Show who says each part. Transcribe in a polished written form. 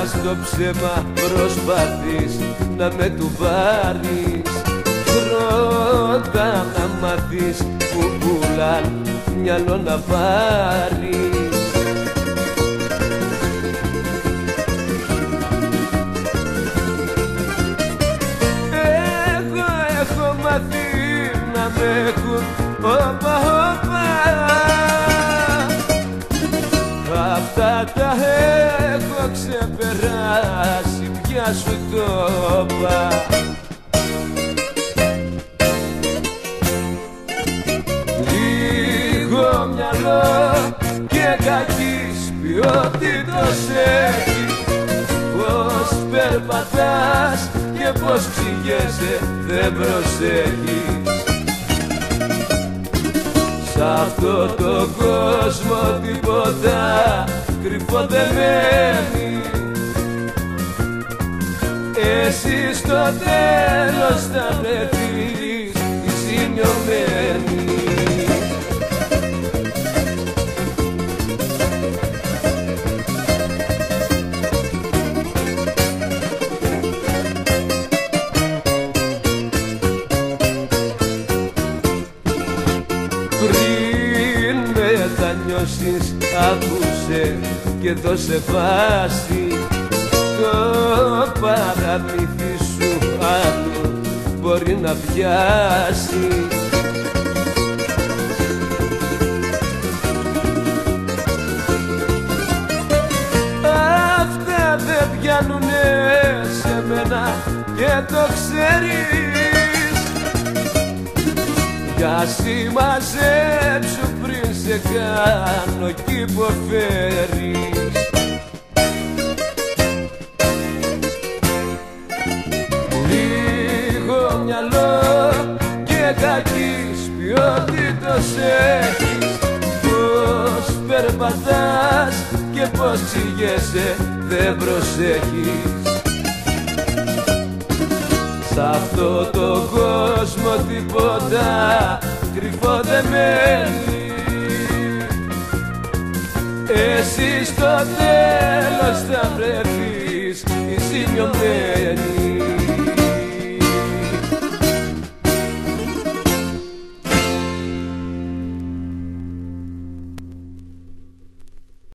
Speaker 1: στο ψέμα προσπαθείς να με του πάρεις. Πρώτα να μάθεις που πουλάν μυαλό να πάρεις. Εγώ έχω μάθει να με έχουν όπα όπα. Αυτά τα έχω ξεπεράσει, πια σου το είπα. Λίγο μυαλό και κακής ποιότητος έχει. Πώς περπατάς και πώς ξηγέσαι δεν προσέχεις. Σ' αυτό το κόσμο τίποτα κρυφό δεν μένει. Εσύ στο τέλος θα βρεθείς η ζημιωμένη. Πριν μετανιώσεις άκουσε και δώσε βάση. Το παραμύθι σου άλλο μπορεί να πιάσει. Αυτά δεν πιάνουνε σε μένα και το ξέρεις. Για συμμαζέψου πριν σε κάνω κι υποφέρεις. Λίγο μυαλό και κακής ποιότητος έχεις. Πώς περπατάς και πώς ξηγέσαι δεν προσέχεις. Σ' αυτό το κόσμο τίποτα κρυφό δεν μένει. Εσύ στο τέλος θα βρεθείς η ζημιωμένη.